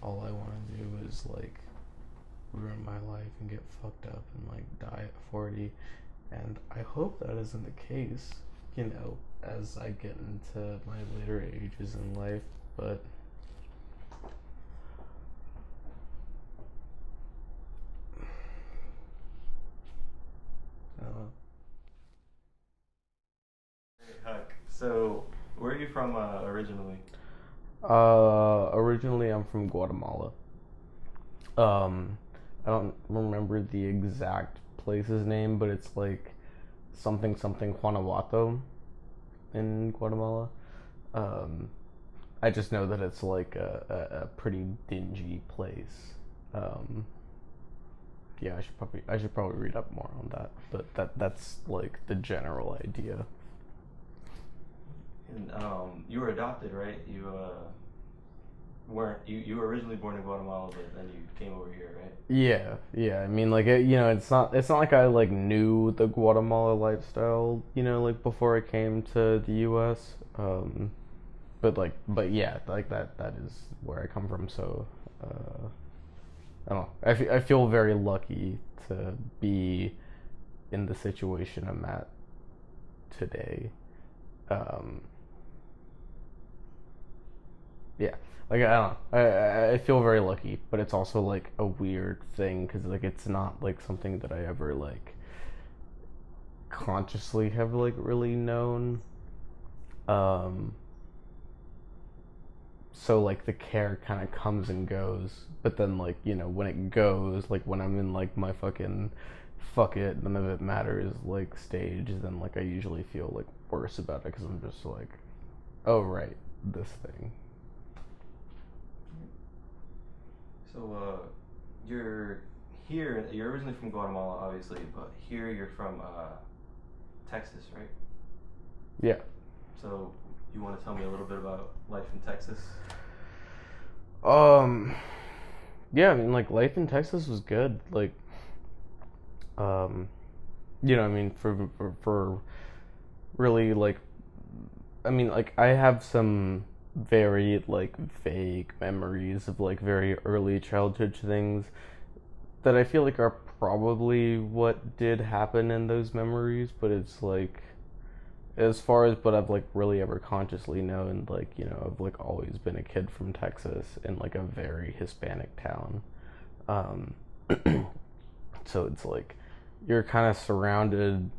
all I want to do is like ruin my life and get fucked up and like die at 40. And I hope that isn't the case, as I get into my later ages in life. But uh, Hey, Huck. So, where are you from originally? originally I'm from Guatemala. Um, I don't remember the exact place's name, but it's like something something Guanajuato in Guatemala. Um, I just know that it's like a pretty dingy place. Um, yeah, I should probably read up more on that, but that's like the general idea. And you were adopted, right? You weren't you were originally born in Guatemala, but then you came over here, right? Yeah, yeah. I mean, like it's not like I like knew the Guatemala lifestyle, like before I came to the U.S. But yeah, like that is where I come from. So I don't know. I feel very lucky to be in the situation I'm at today. Um, yeah, like I don't know. I feel very lucky, but it's also like a weird thing because like it's not like something that I ever like consciously have like really known. Um, so like the care kind of comes and goes, but then like when it goes, like when I'm in like my fucking fuck it, none of it matters like stage, then like I usually feel like worse about it because I'm just like, oh right, this thing. So, you're here. You're originally from Guatemala, obviously, but here you're from Texas, right? Yeah. So, you want to tell me a little bit about life in Texas? Um. Yeah, I mean, like life in Texas was good. Like, um, I mean, for really like, I mean, like I have some very like vague memories of like very early childhood things that I feel like are probably what did happen in those memories, but it's like as far as what I've like really ever consciously known, like, I've like always been a kid from Texas in like a very Hispanic town. Um, so it's like you're kind of surrounded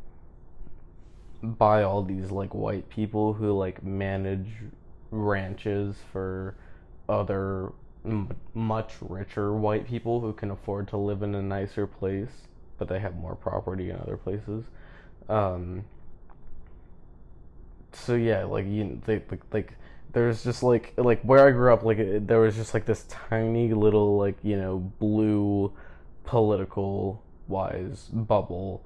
by all these like white people who like manage ranches for other much richer white people who can afford to live in a nicer place, but they have more property in other places. Um, so yeah, like like there's just like where I grew up, like there was just like this tiny little like blue political wise bubble,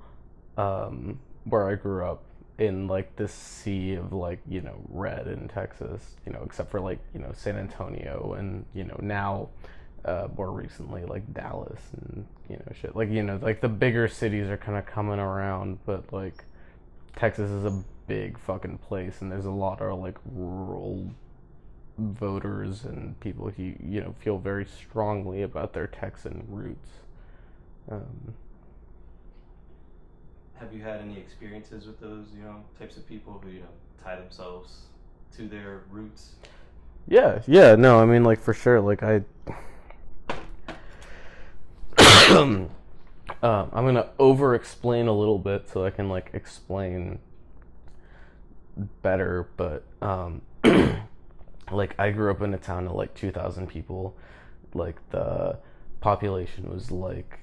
where I grew up in like this sea of like red in Texas, except for like San Antonio and now more recently like Dallas and shit like like the bigger cities are kind of coming around, but like Texas is a big fucking place, and there's a lot of like rural voters and people who feel very strongly about their Texan roots. Um, Have you had any experiences with those, types of people who, tie themselves to their roots? yeah, yeah, no, I mean like for sure, like I, I'm gonna over-explain a little bit so I can like explain better, but like I grew up in a town of like 2,000 people. Like the population was like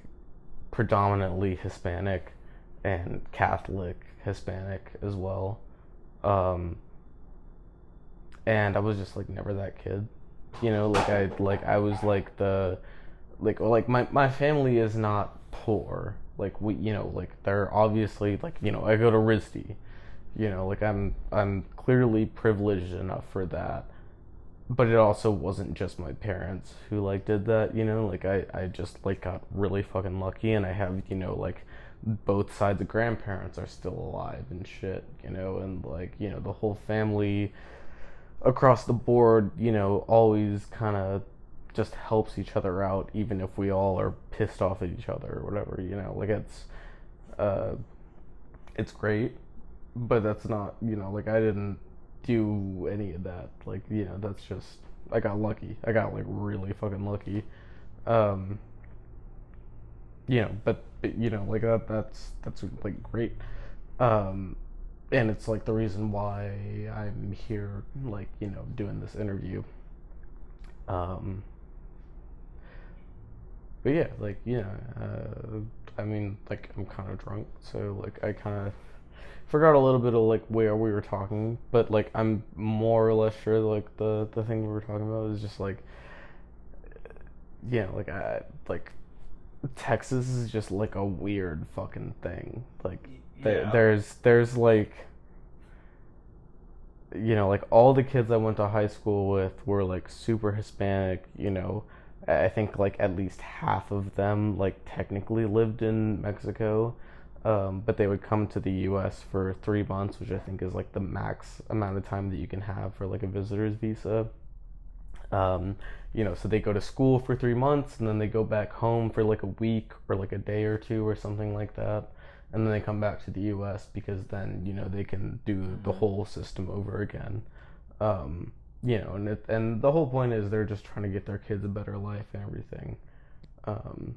predominantly Hispanic and Catholic Hispanic as well. Um, and I was just like never that kid. Like I was like the like my family is not poor. Like we like they're obviously like I go to RISD. Like I'm clearly privileged enough for that. But it also wasn't just my parents who like did that, like I just like got really fucking lucky, and I have like both sides of grandparents are still alive and shit, and like the whole family across the board, always kind of just helps each other out, even if we all are pissed off at each other or whatever. Like uh, it's great, but that's not, like I didn't do any of that. Like, that's just, I got lucky. I got like really fucking lucky. Um, but like that's like great. Um, and it's like the reason why I'm here, like, doing this interview. Um, but yeah, like, I mean, like, I'm kind of drunk, so like I kind of forgot a little bit of like where we were talking, but like I'm more or less sure like the thing we were talking about is just like, like I like Texas is just like a weird fucking thing. Like Yeah. there's like, like all the kids I went to high school with were like super Hispanic. I think like at least half of them like technically lived in Mexico, but they would come to the U.S. for 3 months, which I think is like the max amount of time that you can have for like a visitor's visa. So they go to school for 3 months and then they go back home for like a week or like a day or two or something like that. And then they come back to the US because then, they can do the whole system over again. And the whole point is they're just trying to get their kids a better life and everything. Um,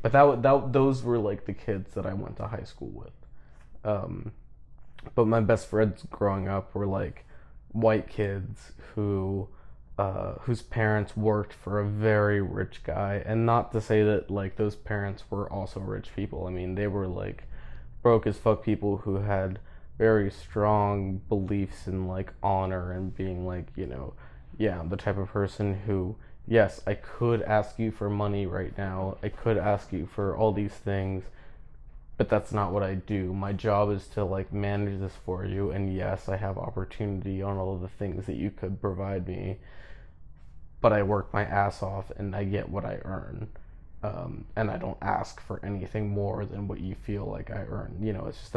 but those were like the kids that I went to high school with. Um, but my best friends growing up were like white kids whose parents worked for a very rich guy, and not to say that like those parents were also rich people. I mean, they were like broke as fuck people who had very strong beliefs in like honor and being like, yeah, I'm the type of person who, yes, I could ask you for money right now, I could ask you for all these things, but that's not what I do. My job is to like manage this for you, and yes, I have opportunity on all of the things that you could provide me, but I work my ass off and I get what I earn. And I don't ask for anything more than what you feel like I earn. It's just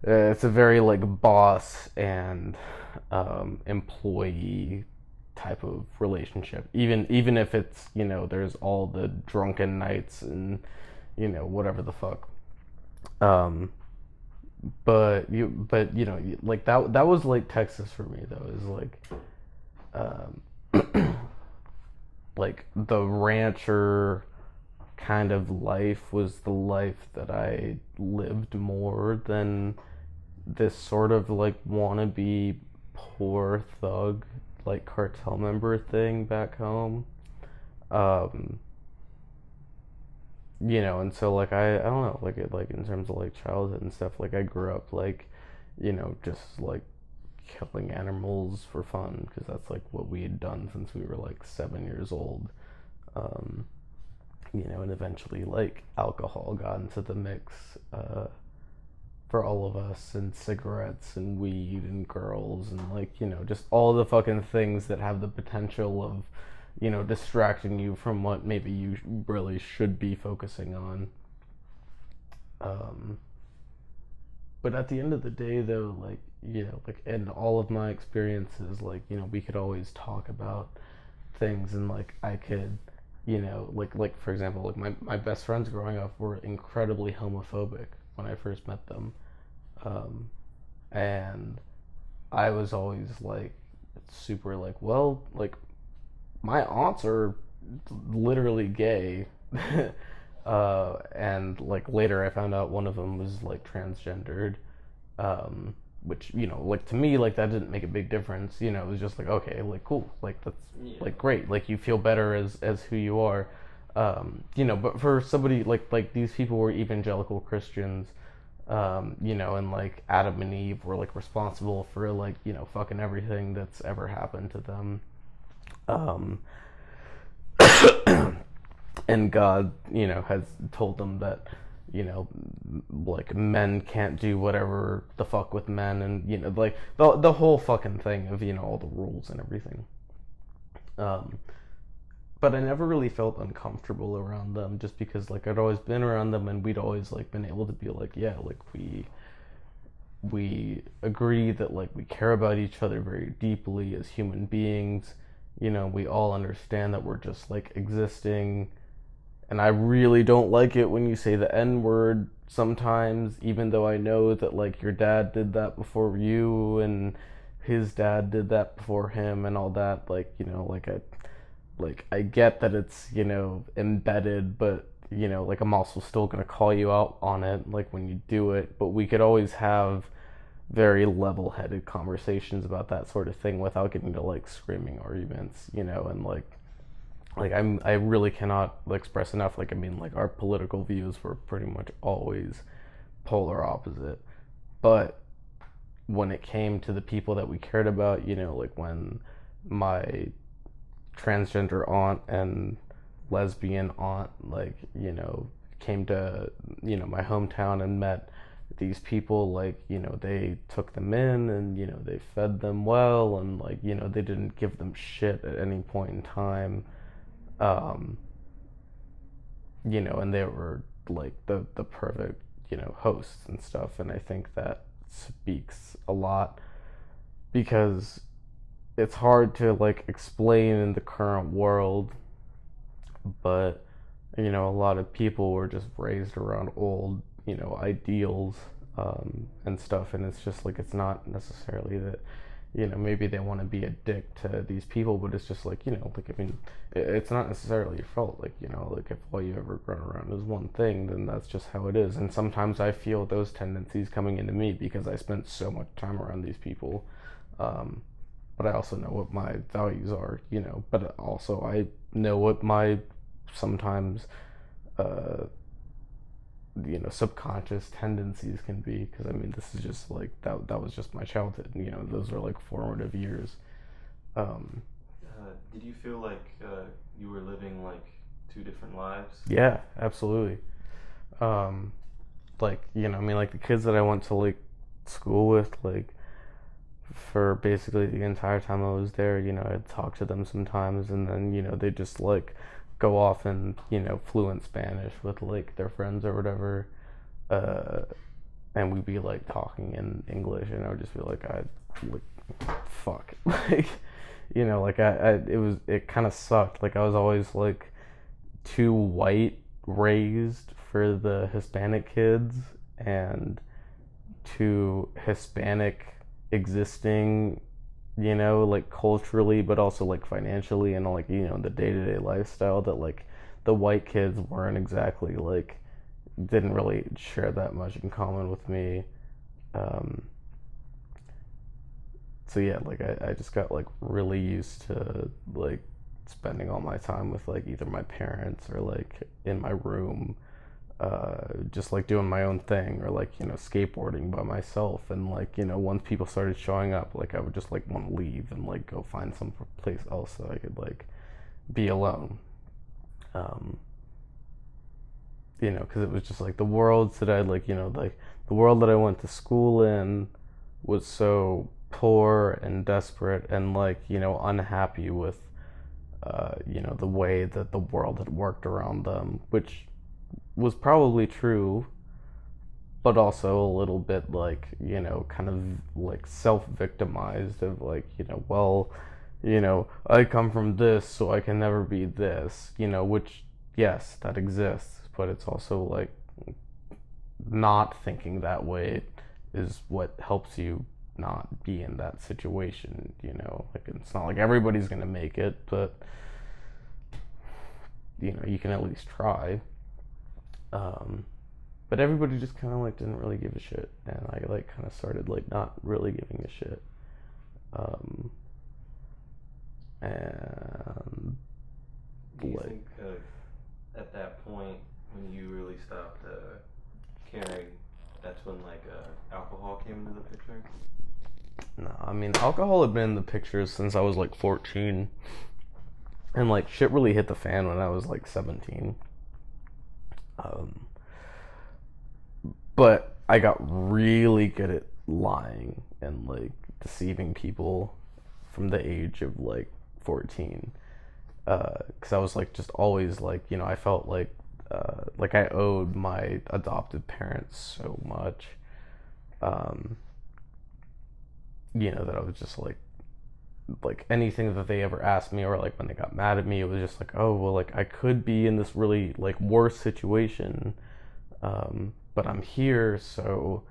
it's a very like boss and employee type of relationship. Even if it's, there's all the drunken nights and whatever the fuck. Um, but like that was like Texas for me though. Is like um, like the rancher kind of life was the life that I lived more than this sort of like wannabe poor thug like cartel member thing back home. Um, and so like I don't know, like like in terms of like childhood and stuff, like I grew up like, just like killing animals for fun because that's like what we had done since we were like 7 years old. um and eventually like alcohol got into the mix, for all of us, and cigarettes and weed and girls and like, just all the fucking things that have the potential of, distracting you from what maybe you really should be focusing on. um but at the end of the day though, like, like in all of my experiences, like, we could always talk about things, and like I could, like for example, like my best friends growing up were incredibly homophobic when I first met them. um and I was always like super like, well, like my aunts are literally gay. And like later I found out one of them was like transgendered. Which, like to me, like that didn't make a big difference. It was just like, okay, like cool, like that's like great, like you feel better as who you are. But for somebody like these people were evangelical Christians, and like Adam and Eve were like responsible for like, fucking everything that's ever happened to them. Um, and God, has told them that, like men can't do whatever the fuck with men, and like the whole fucking thing of all the rules and everything. Um, but I never really felt uncomfortable around them, just because like I'd always been around them, and we'd always like been able to be like, yeah, like we agree that like we care about each other very deeply as human beings. we all understand that we're just like existing. And I really don't like it when you say the N word sometimes, even though I know that like your dad did that before you and his dad did that before him and all that. Like, I get that it's, embedded, but like I'm also still gonna call you out on it, like when you do it. But we could always have very level-headed conversations about that sort of thing without getting to like screaming arguments, and I really cannot express enough. Like, I mean, like our political views were pretty much always polar opposite, but when it came to the people that we cared about, like when my transgender aunt and lesbian aunt, like, came to, my hometown and met these people, like, they took them in and, they fed them well and, like, they didn't give them shit at any point in time. Um, and they were like the perfect, hosts and stuff. And I think that speaks a lot because it's hard to like explain in the current world, but a lot of people were just raised around old, ideals, and stuff, and it's just like it's not necessarily that maybe they want to be a dick to these people, but it's just like like I mean, it's not necessarily your fault. Like like if all you ever grown around is one thing, then that's just how it is. And sometimes I feel those tendencies coming into me because I spent so much time around these people. Um, but I also know what my values are, but also I know what my sometimes uh, subconscious tendencies can be, because I mean this is just like that was just my childhood. Those are like formative years. um Did you feel like you were living like two different lives? yeah, absolutely. um like I mean, like the kids that I went to like school with, like for basically the entire time I was there, I'd talk to them sometimes, and then they just like go off in fluent Spanish with like their friends or whatever, uh, and we'd be like talking in English, and I would just be like, I like fuck, like like it kind of sucked. Like I was always like too white raised for the Hispanic kids, and too Hispanic existing, like culturally, but also like financially, and like the day-to-day lifestyle that like the white kids weren't exactly like, didn't really share that much in common with me. um so yeah, like I just got like really used to like spending all my time with like either my parents or like in my room, just like doing my own thing, or like skateboarding by myself. And like once people started showing up, like I would just like want to leave and like go find some place else so I could like be alone. um because it was just like the worlds that I like, like the world that I went to school in was so poor and desperate and like unhappy with the way that the world had worked around them, which was probably true, but also a little bit like kind of like self-victimized of like well, I come from this so I can never be this, which yes, that exists, but it's also like not thinking that way is what helps you not be in that situation. Like it's not like everybody's gonna make it, but you can at least try. um but everybody just kind of like didn't really give a shit, and I like kind of started like not really giving a shit. um and Do you like think at that point when you really stopped caring, that's when like alcohol came into the picture? no, I mean alcohol had been in the picture since I was like 14, and like shit really hit the fan when I was like 17. um but I got really good at lying and like deceiving people from the age of like 14, because I was like just always like I felt like I owed my adopted parents so much, that I was just like like anything that they ever asked me, or like when they got mad at me, it was just like, oh well, like I could be in this really like worse situation, but I'm here, so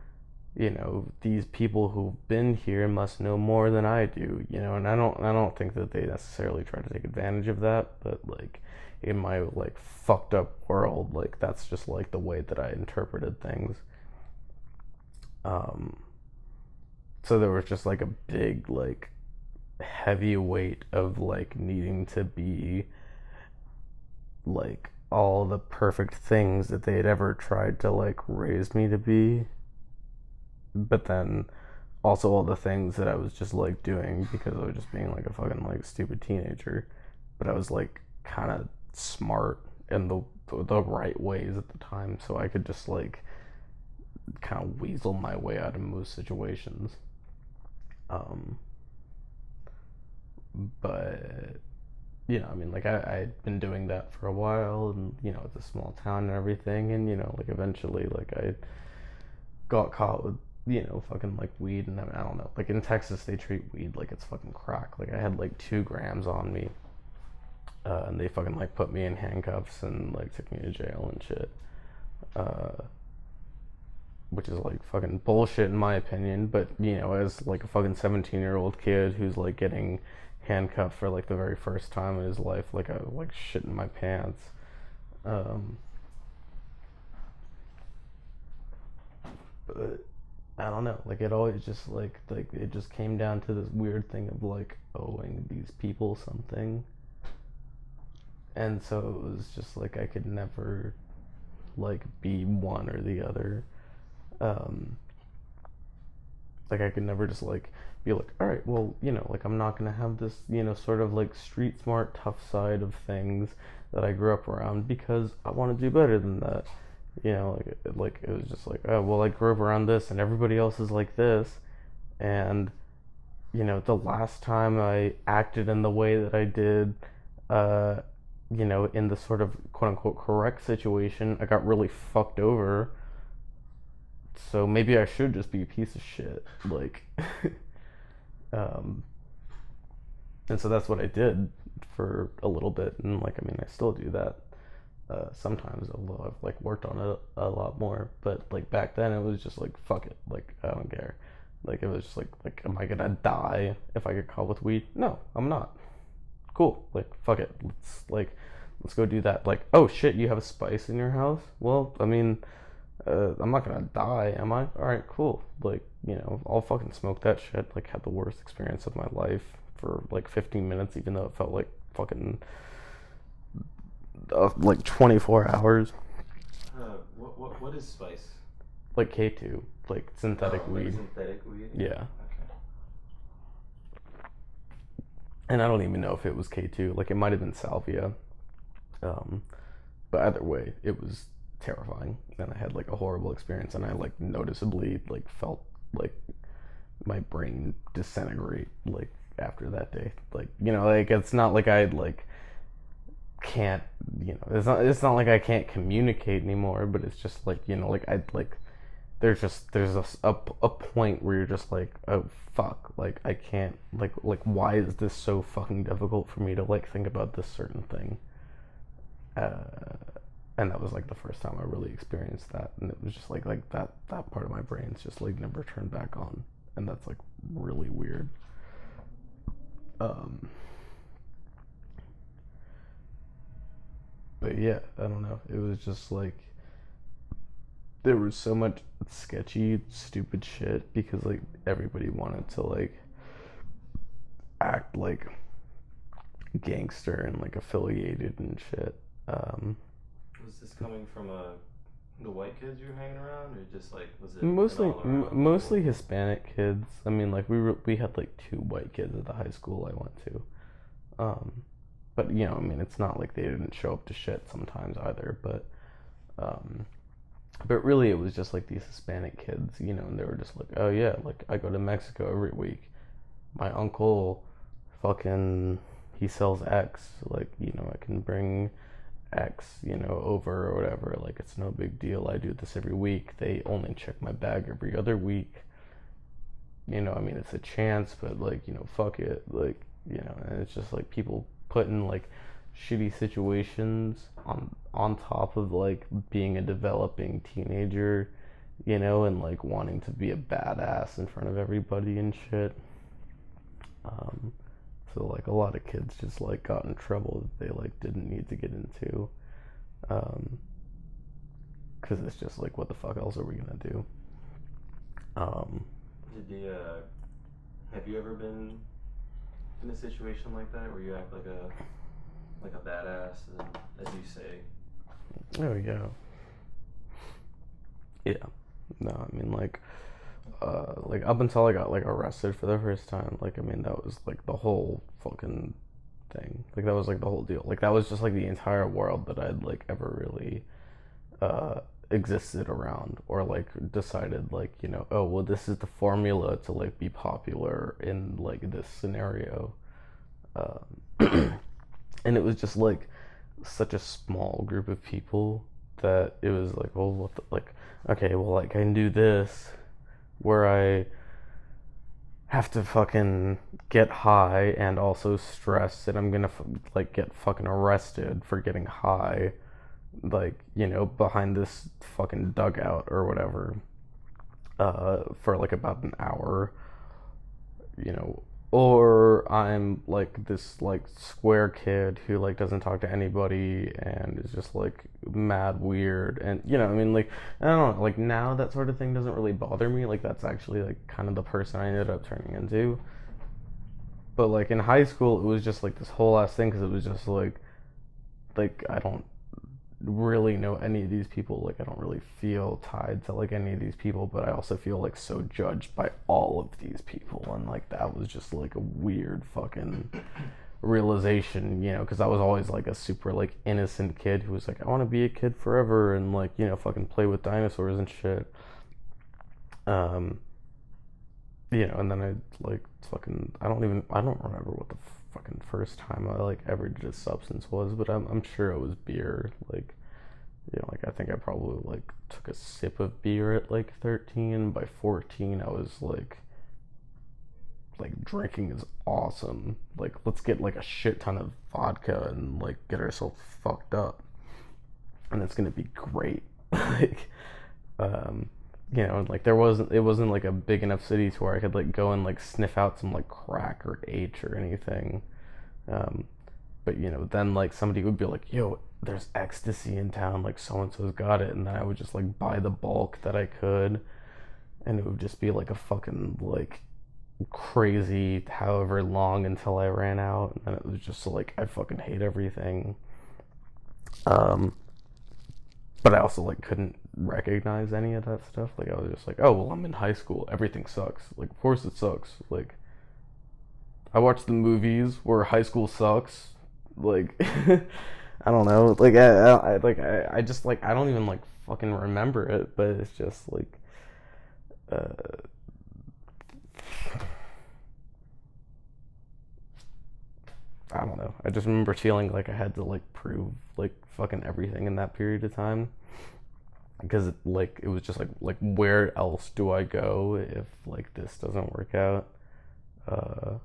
these people who've been here must know more than I do, and I don't think that they necessarily try to take advantage of that, but like in my like fucked up world, like that's just like the way that I interpreted things. Um, so there was just like a big like heavy weight of like needing to be like all the perfect things that they had ever tried to like raise me to be, but then also all the things that I was just like doing because I was just being like a fucking like stupid teenager, but I was like kind of smart in the right ways at the time, so I could just like kind of weasel my way out of most situations. Um, but I mean, like I'd been doing that for a while, and it's a small town and everything, and like eventually, like I got caught with fucking like weed, and I don't know, like in Texas they treat weed like it's fucking crack. Like I had like 2 grams on me, and they fucking like put me in handcuffs and like took me to jail and shit. Uh, which is like fucking bullshit in my opinion. But as like a fucking 17-year-old kid who's like getting handcuffed for like the very first time in his life, like I like shit in my pants. Um, but I don't know. Like it always just like it just came down to this weird thing of like owing these people something, and so it was just like I could never like be one or the other. Um, like I could never just like be like, all right, well, like I'm not gonna have this, sort of like street smart, tough side of things that I grew up around because I want to do better than that. Like it was just like, oh well, I grew up around this and everybody else is like this, and the last time I acted in the way that I did, uh, in the sort of quote unquote correct situation, I got really fucked over, so maybe I should just be a piece of shit. Like, um, and so that's what I did for a little bit, and like, I mean, I still do that sometimes, although I've like worked on it a lot more. But like back then, it was just like, fuck it, like I don't care. Like it was just like, am I gonna die if I get caught with weed? No, I'm not. Cool. Like, fuck it. Let's go do that. Like, oh shit, you have a spice in your house? Well, I mean, I'm not gonna die, am I? All right, cool. Like, I'll fucking smoke that shit. Like, had the worst experience of my life for like 15 minutes, even though it felt like fucking like 24 hours. What is spice? Like K2, like synthetic Oh, like weed. synthetic weed. Yeah, Okay. and I don't even know if it was K2. Like, it might have been salvia. Um, but either way, it was terrifying, and I had like a horrible experience, and I like noticeably like felt like my brain disintegrate like after that day. Like like it's not like I like can't it's not like I can't communicate anymore, but it's just like like I like there's a point where you're just like, oh fuck, like I can't like why is this so fucking difficult for me to like think about this certain thing. uh and that was like the first time I really experienced that, and it was just like that part of my brain's just like never turned back on, and that's like really weird. um but yeah, I don't know, it was just like there was so much sketchy stupid shit because like everybody wanted to like act like gangster and like affiliated and shit. Was this coming from the white kids you were hanging around, or just like was it an Mostly all around mostly people? Hispanic kids. I mean, like we had like 2 white kids at the high school I went to. Um, but I mean, it's not like they didn't show up to shit sometimes either. Um, but really, it was just like these Hispanic kids, and they were just like, oh yeah, like I go to Mexico every week. My uncle, fucking, he sells X. Like I can bring X, over or whatever. Like it's no big deal. I do this every week. They only check my bag every other week. I mean, it's a chance, but like, fuck it, like, and it's just like people put in like shitty situations on top of like being a developing teenager, and like wanting to be a badass in front of everybody and shit. Um, so like a lot of kids just like got in trouble that they like didn't need to get into, um, because it's just like, what the fuck else are we gonna do? Um, Did you have you ever been in a situation like that where you act like a badass, and as you say? oh yeah, yeah. No, I mean like up until I got like arrested for the first time, like I mean that was like the whole fucking thing. Like that was like the whole deal. Like that was just like the entire world that I'd like ever really uh existed around, or like decided like, oh well, this is the formula to like be popular in like this scenario. And it was just like such a small group of people that it was like, well, what the, like, okay, well, like I can do this where I have to fucking get high and also stress that I'm gonna like get fucking arrested for getting high, like, behind this fucking dugout or whatever, for like about an hour, you know, or I'm like this like square kid who like doesn't talk to anybody and is just like mad weird. And I mean, like, I don't know, like now that sort of thing doesn't really bother me. Like that's actually like kind of the person I ended up turning into. But like in high school, it was just like this whole ass thing, because it was just like I don't really know any of these people. Like I don't really feel tied to like any of these people, but I also feel like so judged by all of these people. And like that was just like a weird fucking realization, because I was always like a super like innocent kid who was like, I want to be a kid forever and like, fucking play with dinosaurs and shit. um and then I like fucking, I don't remember what the fucking first time I like ever did a substance was, but I'm sure it was beer. Like, like I think I probably like took a sip of beer at like 13. By 14, I was like drinking is awesome. Like, let's get like a shit ton of vodka and like get ourselves fucked up, and it's gonna be great. Like, um, and like it wasn't like a big enough city to where I could like go and like sniff out some like crack or H or anything. Um, but then like somebody would be like, yo, there's ecstasy in town, like so and so's got it, and then I would just like buy the bulk that I could, and it would just be like a fucking like crazy however long until I ran out, and then it was just like I fucking hate everything. Um, but I also like couldn't recognize any of that stuff. Like I was just like, oh well, I'm in high school, everything sucks. Like of course it sucks. Like I watch the movies where high school sucks. Like I don't know. Like I just like I don't even like fucking remember it, but it's just like uh I don't know. I just remember feeling like I had to like prove like fucking everything in that period of time, because like it was just like where else do I go if like this doesn't work out? Uh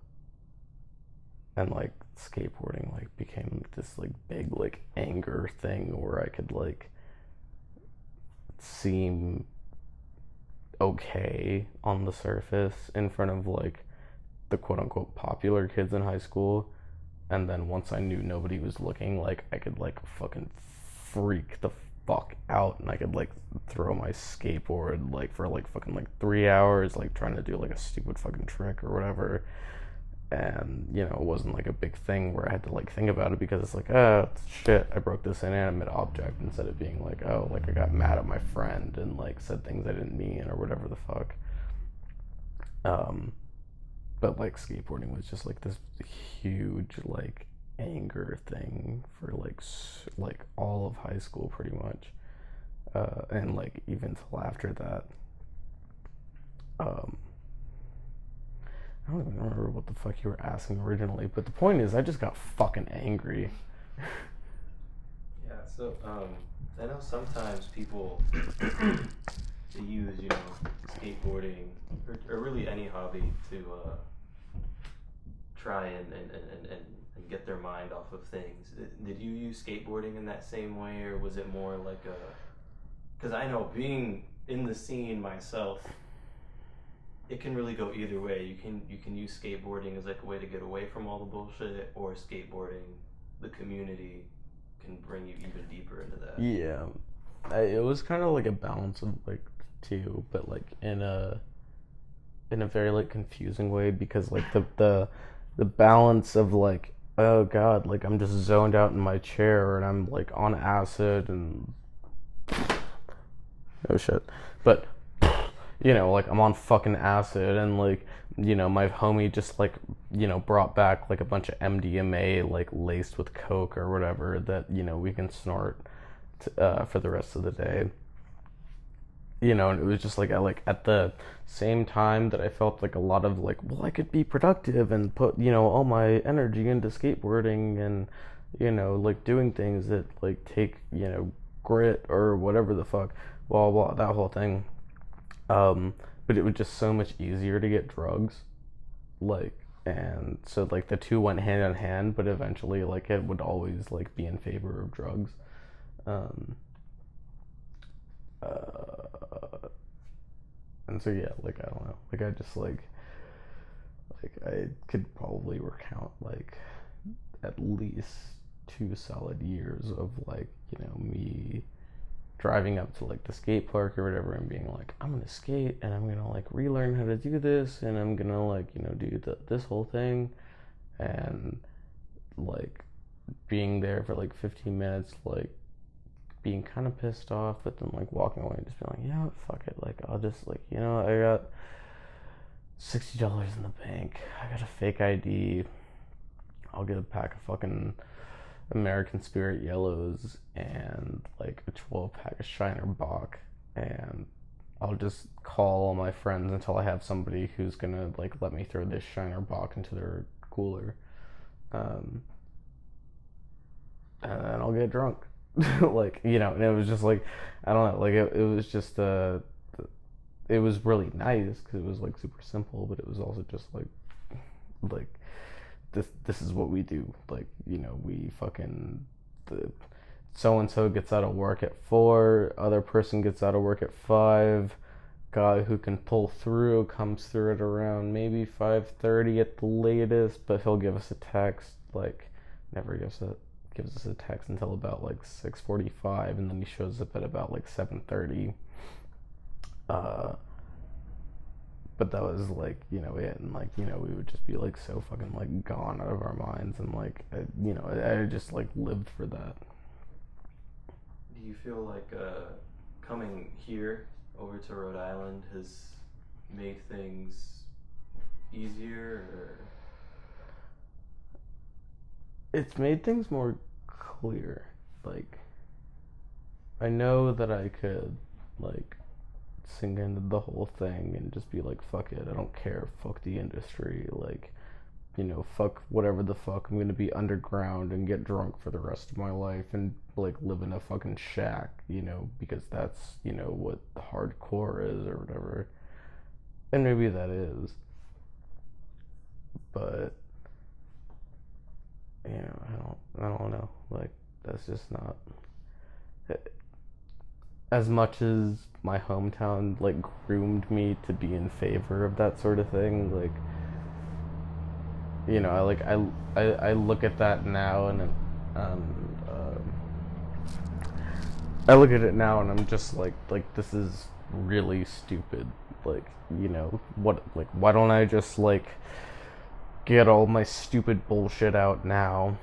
and like skateboarding like became this like big like anger thing where I could like seem okay on the surface in front of like the quote unquote popular kids in high school, and then once I knew nobody was looking, like I could like fucking freak the fuck out, and I could like throw my skateboard like for like fucking like 3 hours, like trying to do like a stupid fucking trick or whatever. And it wasn't like a big thing where I had to like think about it, because it's like, oh shit, I broke this inanimate object, instead of being like, oh, like I got mad at my friend and like said things I didn't mean or whatever the fuck. But like skateboarding was just like this huge like anger thing for like all of high school pretty much, and like even till after that. um I don't even remember what the fuck you were asking originally, but the point is I just got fucking angry. Yeah, so I know sometimes people to use, skateboarding or really any hobby to try and get their mind off of things. Did you use skateboarding in that same way, or was it more like a? Because I know being in the scene myself, it can really go either way. You can use skateboarding as like a way to get away from all the bullshit, or skateboarding, the community, can bring you even deeper into that. Yeah, it was kind of like a balance of like two, but like in a very like confusing way because like the balance of like, oh god, like I'm just zoned out in my chair and I'm like on acid and oh shit, but like I'm on fucking acid and like my homie just like brought back like a bunch of MDMA like laced with coke or whatever that we can snort for the rest of the day. And it was just like at the same time that I felt like a lot of like, well, I could be productive and put all my energy into skateboarding and like doing things that like take grit or whatever the fuck, well that whole thing. But it was just so much easier to get drugs, like, and so like the two went hand in hand, but eventually like it would always like be in favor of drugs. Um, uh, and so yeah, like I don't know, like I just like I could probably recount like at least 2 solid years of like me driving up to like the skate park or whatever and being like, I'm gonna skate and I'm gonna like relearn how to do this and I'm gonna like do this whole thing, and like being there for like 15 minutes like being kind of pissed off, but then like walking away and just being like, fuck it, like I'll just like I got $60 in the bank, I got a fake ID, I'll get a pack of fucking American Spirit Yellows and like a 12-pack of Shiner Bock, and I'll just call all my friends until I have somebody who's gonna like let me throw this Shiner Bock into their cooler, um, and then I'll get drunk. Like and it was just like I don't know, like it was just it was really nice because it was like super simple, but it was also just like this is what we do. Like we fucking the so and so gets out of work at 4, other person gets out of work at 5. Guy who can pull through comes through at around maybe 5:30 at the latest, but he'll give us a text. Like never gives us a text until about like 6:45, and then he shows up at about like 7:30. But that was like it, and like we would just be like so fucking like gone out of our minds, and like I just like lived for that. Do you feel like coming here over to Rhode Island has made things easier, or It's made things more clear. Like I know that I could like sink into the whole thing and just be like, fuck it, I don't care, fuck the industry, like fuck whatever the fuck, I'm gonna be underground and get drunk for the rest of my life and like live in a fucking shack, because that's what hardcore is or whatever. And maybe that is, but I don't know, like that's just not as much as my hometown like groomed me to be in favor of that sort of thing. Like I look at that now and I look at it now and I'm just like this is really stupid. Like what, like why don't I just like get all my stupid bullshit out now,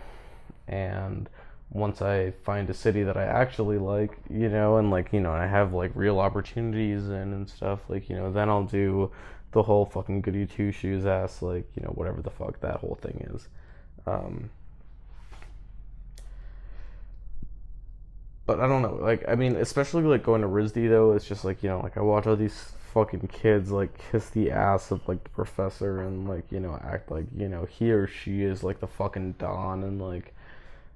and once I find a city that I actually like, and like, and I have like real opportunities in and stuff, like, then I'll do the whole fucking goody two shoes ass, like, whatever the fuck that whole thing is. But I don't know, like, I mean, especially like going to RISD though, it's just like, like I watch all these fucking kids like kiss the ass of like the professor and like, act like, he or she is like the fucking Don, and like,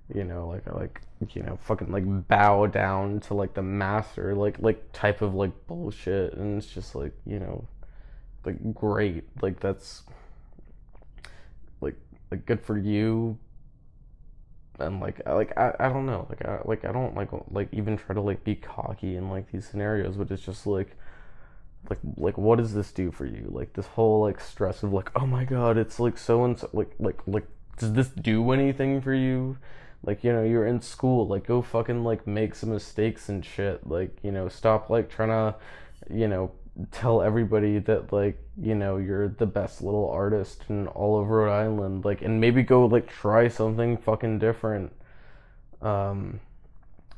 fucking like bow down to like the master, like type of like bullshit. And it's just like, like great, like that's like good for you. And I don't know, I don't like even try to like be cocky in like these scenarios, but it's just like what does this do for you? Like this whole like stress of like, oh my god, it's like so and so, like does this do anything for you? Like, you're in school, like go fucking like make some mistakes and shit. Like, stop like trying to, you know, tell everybody that like, you're the best little artist in all of Rhode Island. Like, and maybe go like try something fucking different. Um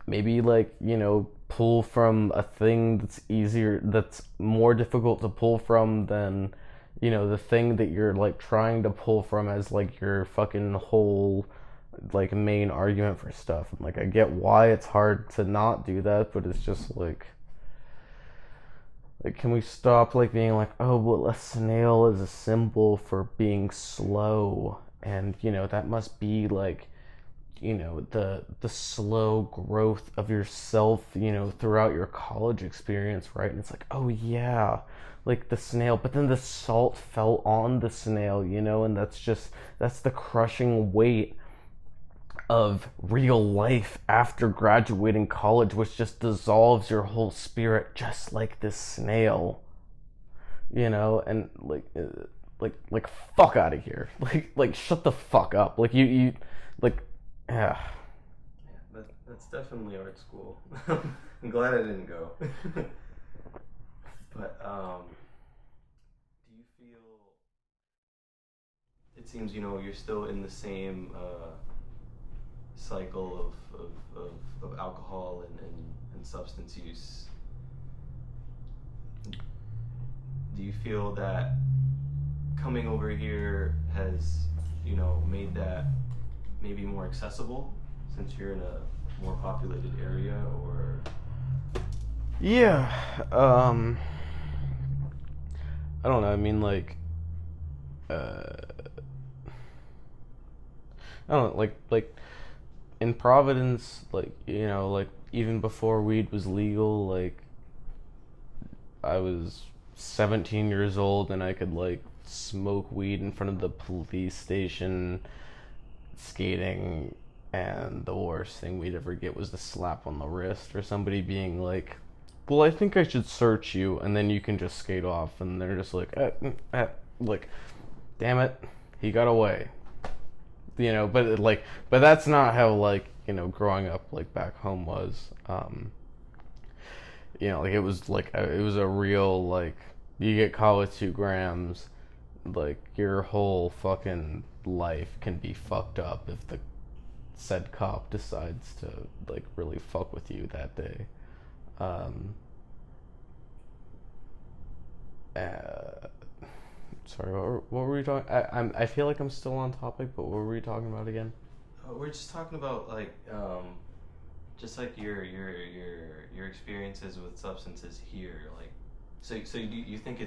Maybe like, pull from a thing that's more difficult to pull from than, the thing that you're like trying to pull from as like your fucking whole like main argument for stuff. And like I get why it's hard to not do that, but it's just like can we stop like being like, oh well, a snail is a symbol for being slow, and that must be like, the slow growth of yourself, throughout your college experience, right? And it's like, oh yeah, like the snail, but then the salt fell on the snail, and that's the crushing weight of real life after graduating college, which just dissolves your whole spirit, just like this snail, and like fuck out of here, like shut the fuck up, like you like yeah. Yeah, that's definitely art school. I'm glad I didn't go. But do you feel? It seems you're still in the same cycle of alcohol and substance use. Do you feel that coming over here has made that maybe more accessible since you're in a more populated area, or Yeah. um I don't know, I mean like I don't know, like in Providence, like, like even before weed was legal, like I was 17 years old and I could like smoke weed in front of the police station skating, and the worst thing we'd ever get was the slap on the wrist or somebody being like, well, I think I should search you, and then you can just skate off, and they're just like, like, damn it, he got away, but that's not how like, growing up like back home was. Like it was a real like, you get caught with 2 grams, like your whole fucking life can be fucked up if the said cop decides to like really fuck with you that day. Um, uh, Sorry, what were we talking? I feel like I'm still on topic, but what were we talking about again? we're just talking about like just like your experiences with substances here, like so you think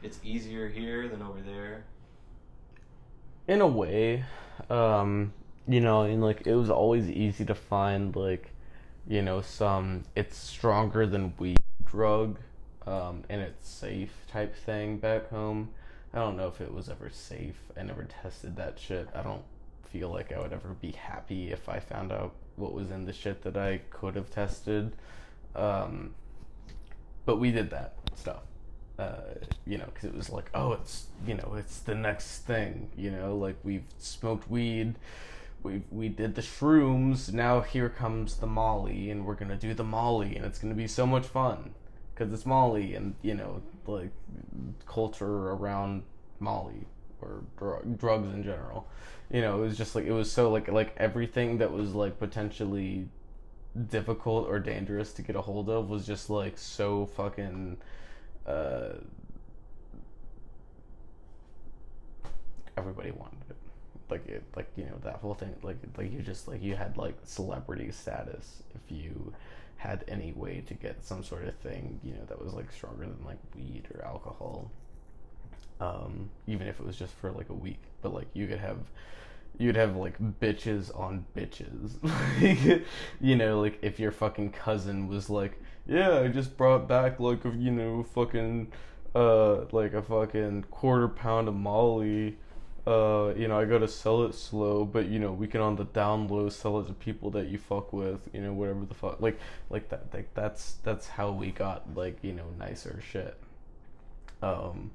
it's easier here than over there? In a way, and like it was always easy to find like, some it's stronger than weed drug, and it's safe type thing back home. I don't know if it was ever safe. I never tested that shit. I don't feel like I would ever be happy if I found out what was in the shit that I could have tested. Um, but we did that stuff. Because it was like, oh, it's the next thing. Like we've smoked weed, we did the shrooms. Now here comes the Molly, and we're gonna do the Molly, and it's gonna be so much fun because it's Molly, and like culture around Molly or drugs in general. It was just like it was so like everything that was like potentially difficult or dangerous to get a hold of was just like so fucking uh, everybody wanted it. That whole thing. Like you just like you had like celebrity status if you had any way to get some sort of thing, that was like stronger than like weed or alcohol. Even if it was just for like a week, but like you could have you'd have like bitches on bitches. Like, you know, like if your fucking cousin was like, yeah, I just brought back like a, you know, fucking like a fucking quarter pound of Molly. You know, I gotta sell it slow, but you know, we can on the down low sell it to people that you fuck with, you know, whatever the fuck, like that, like that's how we got like, you know, nicer shit. Um,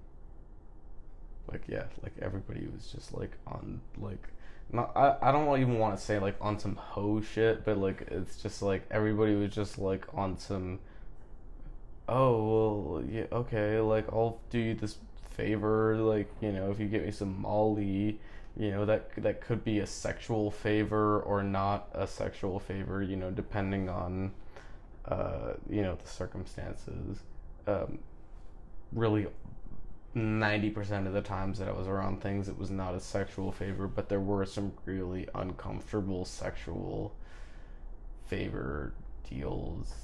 like yeah, like everybody was just like on like, not I don't even want to say like on some hoe shit, but like it's just like everybody was just like on some, oh well yeah, okay, like I'll do you this favor, like, you know, if you get me some Molly, you know, that could be a sexual favor or not a sexual favor, you know, depending on you know, the circumstances. um Really 90% of the times that I was around things, it was not a sexual favor, but there were some really uncomfortable sexual favor deals.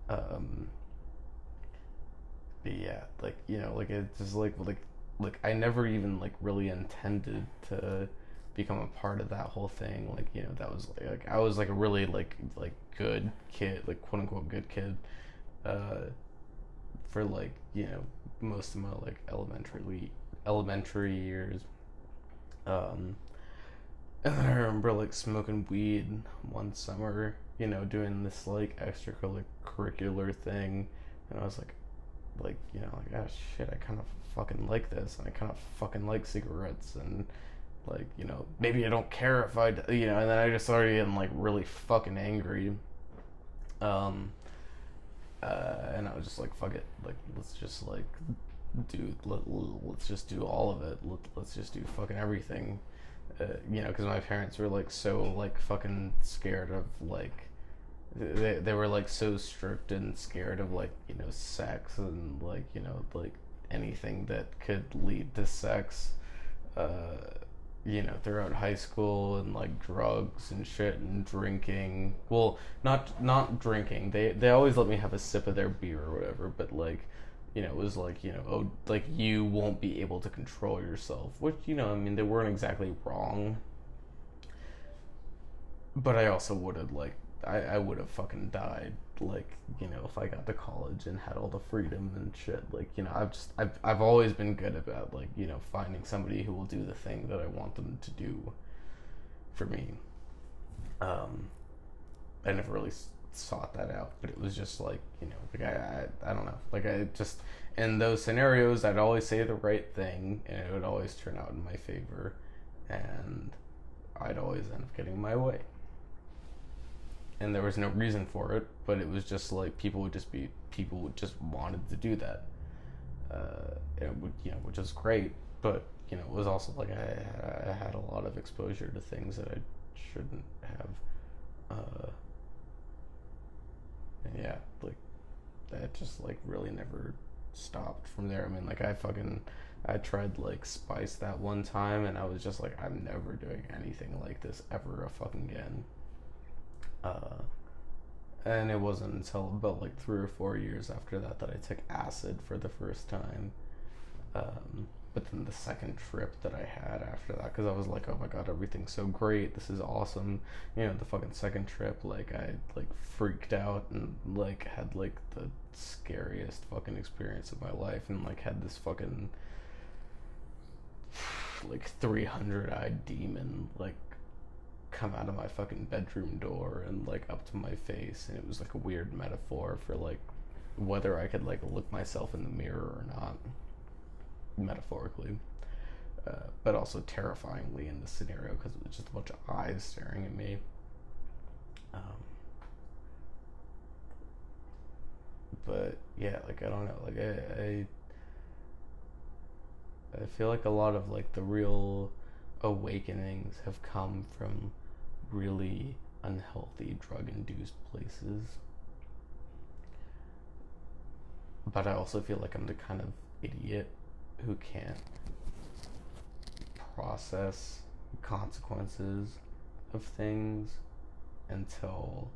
Um, but yeah, like, you know, like it's just like I never even like really intended to become a part of that whole thing. Like, you know, that was like I was like a really like good kid, like quote unquote good kid, uh, for like, you know, most of my like elementary years. Um, and then I remember like smoking weed one summer, you know, doing this like extracurricular thing, and I was like, you know, like, ah shit, I kind of fucking like this, and I kind of fucking like cigarettes, and like, you know, maybe I don't care if you know, and then I just started getting like really fucking angry. Um, and I was just like, fuck it, like let's just like let's just do all of it. Let's just do fucking everything. You know, because my parents were like so like fucking scared of like they were like so strict and scared of like, you know, sex and like, you know, like anything that could lead to sex. Uh, you know, throughout high school, and like drugs and shit and drinking. Well, not drinking. They always let me have a sip of their beer or whatever, but like, you know, it was like, you know, oh, like you won't be able to control yourself, which, you know, I mean, they weren't exactly wrong, but I also would have like I would have fucking died, like, you know, if I got to college and had all the freedom and shit. Like, you know, I've always been good about like, you know, finding somebody who will do the thing that I want them to do for me. um I never really sought that out, but it was just like, you know, like I don't know, like I just, in those scenarios I'd always say the right thing and it would always turn out in my favor, and I'd always end up getting my way, and there was no reason for it, but it was just like people would just wanted to do that. It would, you know, which is great, but you know, it was also like I had a lot of exposure to things that I shouldn't have. And yeah, like that just like really never stopped from there. I mean, like I tried like spice that one time, and I was just like, I'm never doing anything like this ever a fucking again. Uh, and it wasn't until about like 3 or 4 years after that that I took acid for the first time. But then the second trip that I had after that, because I was like, oh my god, everything's so great, this is awesome. You know, the fucking second trip, like I like freaked out and like had like the scariest fucking experience of my life, and like had this fucking like 300-eyed demon like come out of my fucking bedroom door and like up to my face, and it was like a weird metaphor for like whether I could like look myself in the mirror or not, metaphorically, but also terrifyingly in this scenario because it was just a bunch of eyes staring at me. Um, but yeah, like I don't know, like I feel like a lot of like the real awakenings have come from really unhealthy drug induced places. But I also feel like I'm the kind of idiot who can't process consequences of things until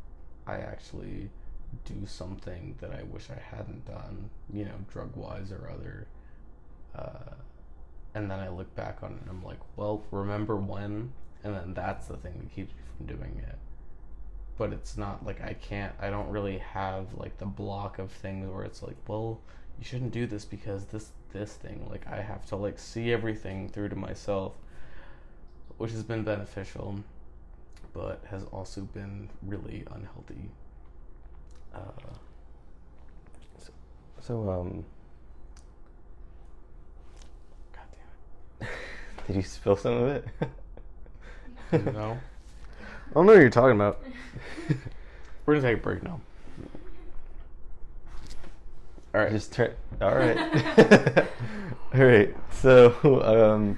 I actually do something that I wish I hadn't done, you know, drug wise or other. Uh, and then I look back on it and I'm like, well, remember when? and then that's the thing that keeps me from doing it. But it's not like I don't really have like the block of things where it's like, well, you shouldn't do this because this thing, like I have to like see everything through to myself, which has been beneficial but has also been really unhealthy. uh So, God damn did you spill some of it? it. You know, I don't know what you're talking about. we're gonna take a break now. All right. Just turn. All right. All right. So,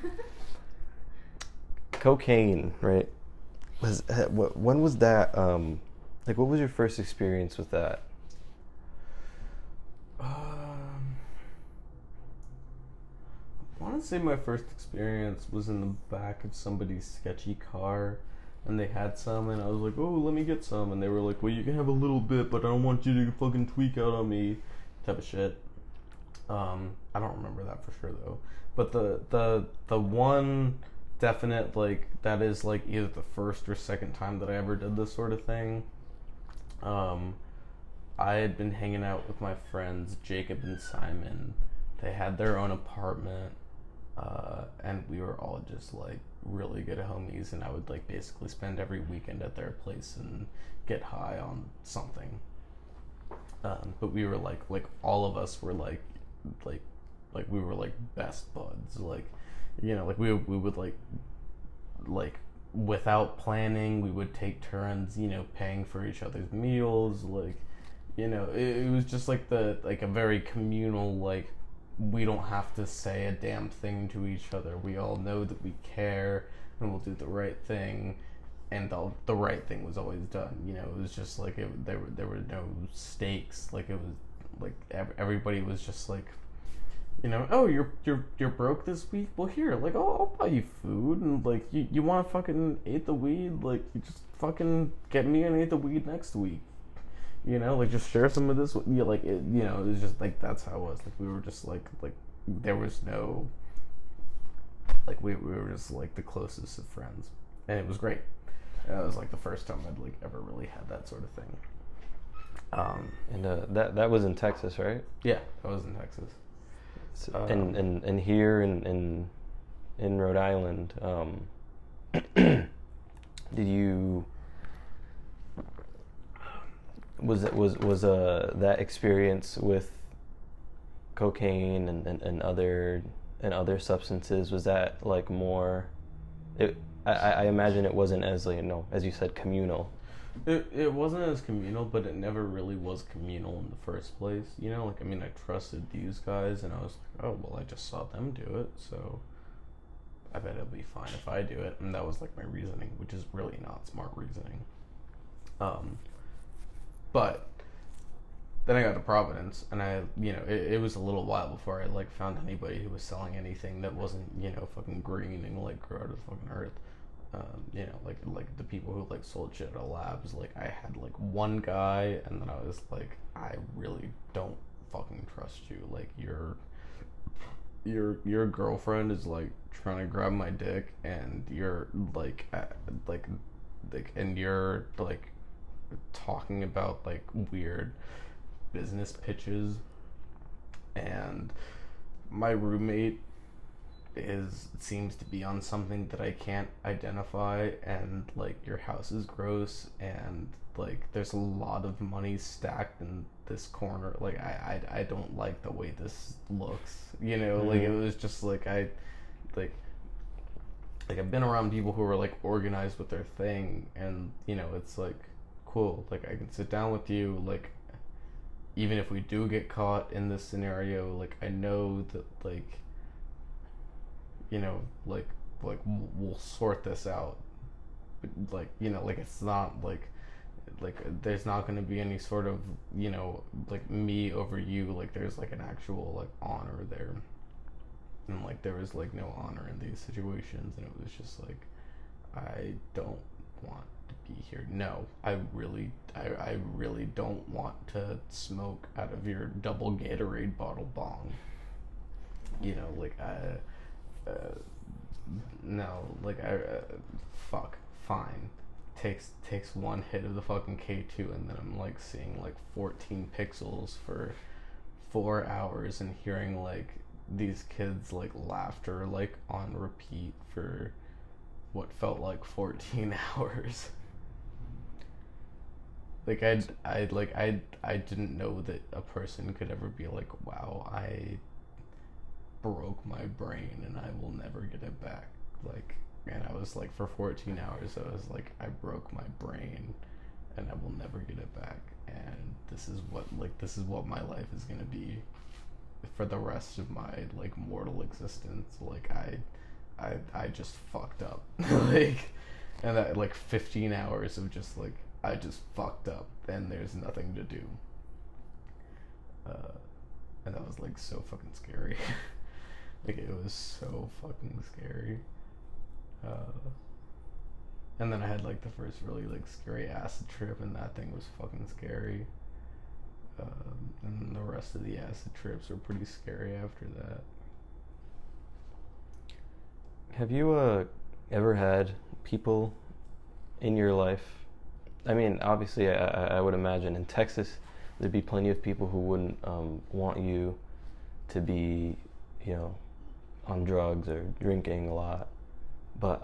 cocaine, right? When was that? Like, what was your first experience with that? I want to say my first experience was in the back of somebody's sketchy car, and they had some, and I was like, "Oh, let me get some," and they were like, "Well, you can have a little bit, but I don't want you to fucking tweak out on me," type of shit. I don't remember that for sure though, but the one definite like that is like either the first or second time that I ever did this sort of thing. Um, I had been hanging out with my friends Jacob and Simon. They had their own apartment, and we were all just like really good homies. And I would like basically spend every weekend at their place and get high on something. But we were like all of us were like we were like best buds. Like, you know, like we would like without planning, we would take turns, you know, paying for each other's meals. Like, you know, it was just like a very communal, like, we don't have to say a damn thing to each other. We all know that we care and we'll do the right thing, and the right thing was always done. You know, it was just like there were no stakes. Like, it was like everybody was just like, you know, oh, you're broke this week. Well, here, like, I'll buy you food, and like, you want to fucking eat the weed, like, you just fucking get me and eat the weed next week. You know, like, just share some of this with you. Like, you know, it was just like that's how it was. Like, we were just like there was no, like, we were just like the closest of friends, and it was great. And it was like the first time I'd like ever really had that sort of thing. And that was in Texas, right? Yeah, I was in Texas. So, and here in Rhode Island, did you was that experience with cocaine and other substances, was that like more? I imagine it wasn't as, like, you know, as you said, communal. It wasn't as communal, but it never really was communal in the first place. You know, like, I mean, I trusted these guys, and I was like, oh, well, I just saw them do it, so I bet it'll be fine if I do it. And that was like my reasoning, which is really not smart reasoning. But then I got to Providence, and you know, it was a little while before I like found anybody who was selling anything that wasn't, you know, fucking green and like grew out of the fucking earth. You know, like the people who like sold shit at labs. Like, I had like one guy, and then I was like, I really don't fucking trust you. Like, your girlfriend is like trying to grab my dick, and you're like and you're like talking about like weird business pitches, and my roommate seems to be on something that I can't identify, and like your house is gross, and like there's a lot of money stacked in this corner. Like, I don't like the way this looks, you know. Like, it was just like like I've been around people who are like organized with their thing, and you know, it's like, cool, like I can sit down with you, like even if we do get caught in this scenario, like I know that, like, you know, like we'll sort this out. But, like, you know, like, it's not like there's not going to be any sort of, you know, like me over you. Like, there's like an actual like honor there, and like there was like no honor in these situations, and it was just like, I don't want to be here. No, I really don't want to smoke out of your double Gatorade bottle bong. You know, like no, like fuck, fine. Takes one hit of the fucking K2, and then I'm like seeing like 14 pixels for 4 hours and hearing like these kids like laughter like on repeat for what felt like 14 hours. Like I didn't know that a person could ever be like, wow, I broke my brain and I will never get it back. Like, and I was like, for 14 hours, I was like, I broke my brain and I will never get it back. And this is what my life is gonna be for the rest of my like mortal existence. Like I just fucked up. Like, and that like 15 hours of just like I just fucked up and there's nothing to do. Uh, and that was like so fucking scary. Like it was so fucking scary. Uh, and then I had like the first really like scary acid trip, and that thing was fucking scary. And the rest of the acid trips were pretty scary after that. Have you ever had people in your life? I mean, obviously, I would imagine in Texas there'd be plenty of people who wouldn't want you to be, you know, on drugs or drinking a lot. But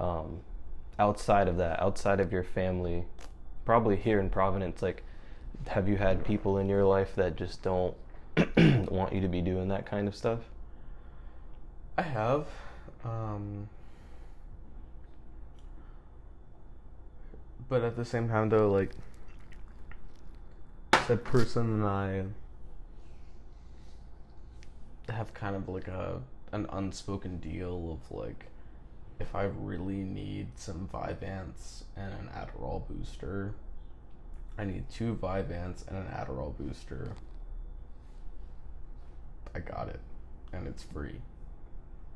outside of that, outside of your family, probably here in Providence, like, have you had people in your life that just don't want you to be doing that kind of stuff? I have. Um, but at the same time, though, like, that person and I have kind of like an unspoken deal of like, if I really need some Vyvanse and an Adderall booster, I need 2 Vyvanse and an Adderall booster. I got it, and it's free,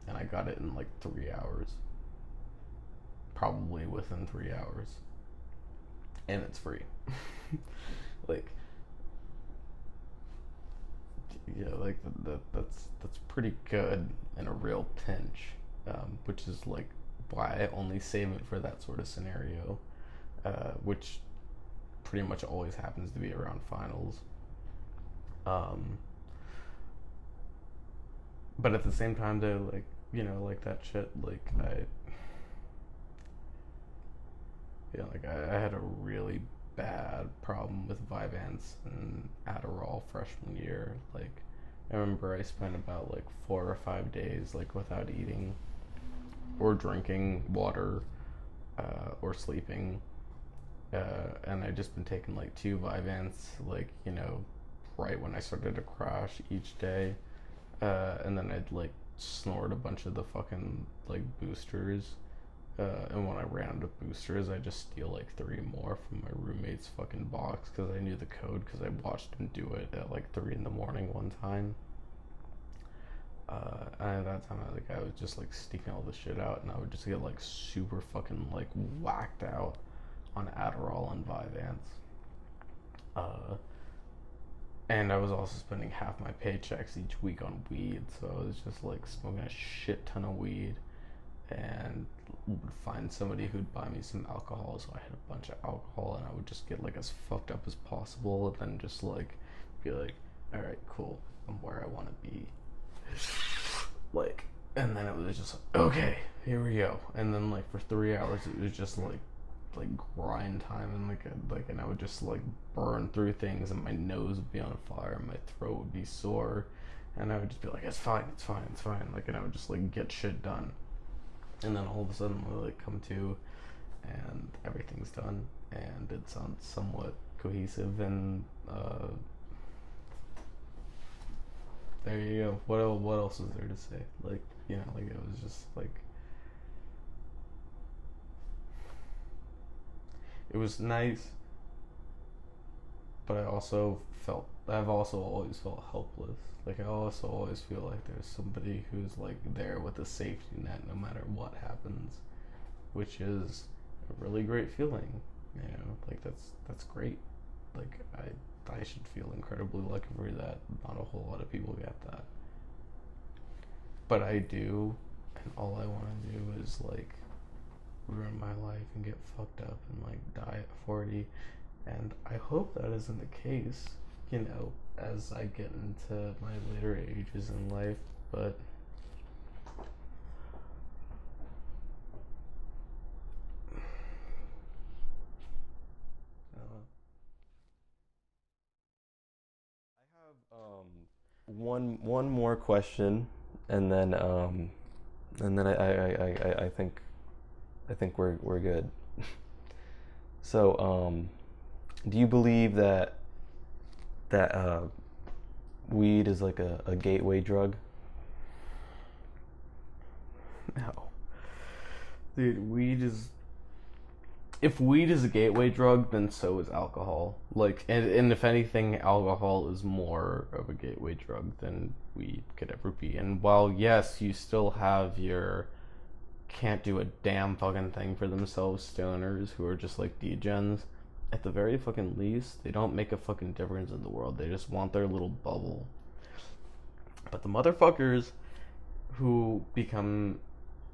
and I got it in like 3 hours, probably within 3 hours, and it's free. Like, yeah, like that's pretty good in a real pinch, which is like why I only save it for that sort of scenario, which pretty much always happens to be around finals. Um, but at the same time, though, like, you know, like that shit, like I had a really bad problem with Vyvanse and Adderall freshman year. Like, I remember I spent about like 4 or 5 days like without eating or drinking water, or sleeping, and I just been taking like 2 Vyvanse, like, you know, right when I started to crash each day, and then I'd like snort a bunch of the fucking like boosters. And when I ran out of boosters, I just steal like 3 more from my roommate's fucking box because I knew the code because I watched him do it at like 3 in the morning one time. And at that time, I was just like sneaking all this shit out, and I would just get like super fucking like whacked out on Adderall and Vyvanse. Uh, and I was also spending half my paychecks each week on weed, so I was just like smoking a shit ton of weed, and would find somebody who'd buy me some alcohol, so I had a bunch of alcohol, and I would just get like as fucked up as possible, and then just like be like, all right, cool, I'm where I want to be. Like, and then it was just like, okay, here we go, and then like for 3 hours it was just like grind time, and and I would just like burn through things, and my nose would be on fire, and my throat would be sore, and I would just be like, it's fine, it's fine, it's fine, like, and I would just like get shit done, and then all of a sudden we like come to, and everything's done, and it sounds somewhat cohesive, and there you go. What else is there to say? Like, you know, like, it was just like, it was nice, but I've also always felt helpless. Like, I also always feel like there's somebody who's like there with a safety net no matter what happens, which is a really great feeling. You know, like that's great. Like, I should feel incredibly lucky for that. Not a whole lot of people get that, but I do, and all I want to do is like ruin my life and get fucked up and like die at 40. And I hope that isn't the case, as I get into my later ages in life. But I have one more question, and then I think we're good. So do you believe that weed is like a gateway drug? No, dude. If weed is a gateway drug, then so is alcohol. Like, and if anything, alcohol is more of a gateway drug than weed could ever be. And while yes, you still have your can't do a damn fucking thing for themselves stoners who are just like degens, at the very fucking least, they don't make a fucking difference in the world. They just want their little bubble. But the motherfuckers who become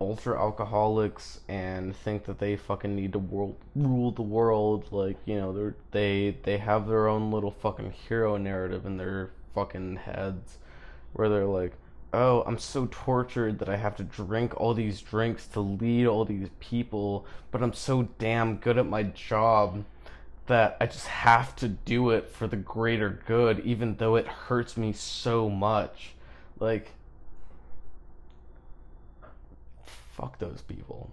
ultra alcoholics and think that they fucking need to rule the world, like, they have their own little fucking hero narrative in their fucking heads where they're like, oh, I'm so tortured that I have to drink all these drinks to lead all these people, but I'm so damn good at my job that I just have to do it for the greater good, even though it hurts me so much. Like, fuck those people.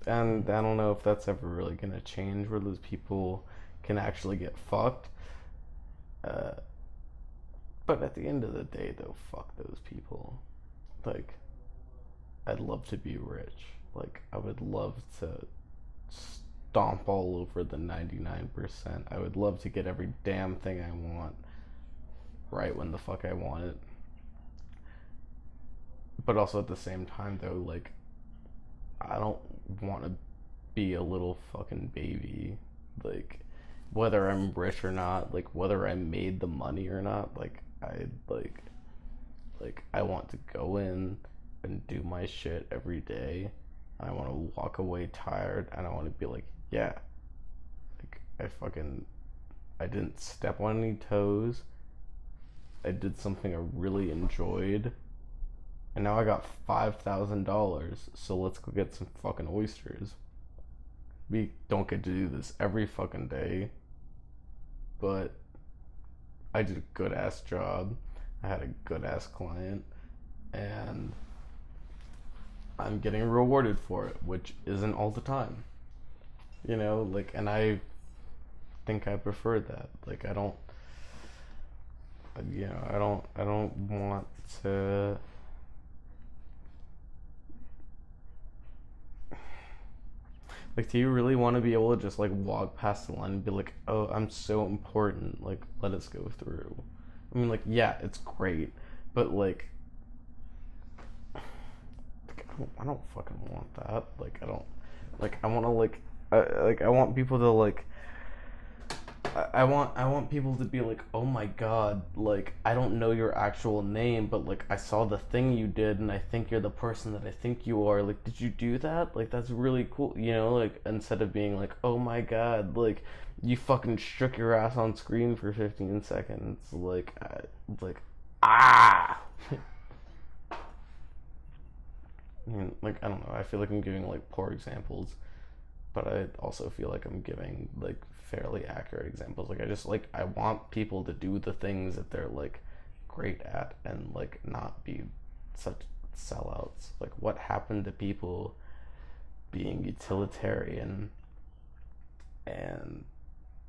And I don't know if that's ever really gonna change where those people can actually get fucked. Uh, but at the end of the day, though, fuck those people. Like, I'd love to be rich. Like, I would love to stomp all over the 99%. I would love to get every damn thing I want right when the fuck I want it. But also at the same time, though, like, I don't want to be a little fucking baby. Like, whether I'm rich or not, like, whether I made the money or not, like, I want to go in and do my shit every day. And I want to walk away tired, and I want to be like, yeah, like, I didn't step on any toes. I did something I really enjoyed, and now I got $5,000. So let's go get some fucking oysters. We don't get to do this every fucking day, but I did a good ass job. I had a good ass client, and I'm getting rewarded for it, which isn't all the time. Like, and I think I prefer that. Like, I don't want to. Like, do you really want to be able to just like walk past the line and be like, "Oh, I'm so important. Like, let us go through." I mean, like, yeah, it's great, but I don't fucking want that. Like, I don't. Like, I want to I want people to like. I want people to be like, oh my god, like, I don't know your actual name, but like, I saw the thing you did, and I think you're the person that I think you are. Like, did you do that? Like, that's really cool. Like, instead of being like, oh my god, like, you fucking shook your ass on screen for 15 seconds. Like, ah. I mean, like, I don't know. I feel like I'm giving like poor examples, but I also feel like I'm giving like fairly accurate examples. Like, I want people to do the things that they're like great at and like not be such sellouts. Like, what happened to people being utilitarian and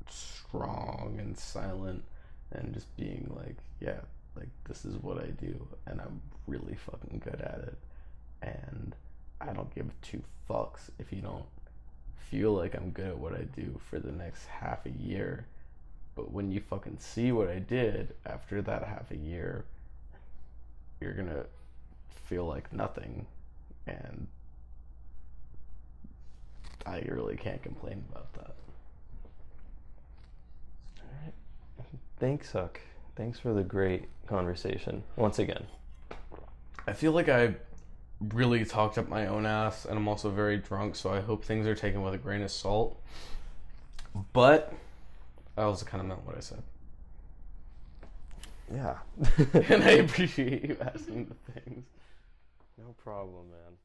strong and silent and just being like, yeah, like, this is what I do and I'm really fucking good at it, and I don't give two fucks if you don't feel like I'm good at what I do for the next half a year. But when you fucking see what I did after that half a year, you're gonna feel like nothing. And I really can't complain about that. Alright. Thanks, Huck. Thanks for the great conversation once again. I feel like I really talked up my own ass, and I'm also very drunk, so I hope things are taken with a grain of salt. But I also kind of meant what I said. Yeah. And I appreciate you asking the things. No problem, man.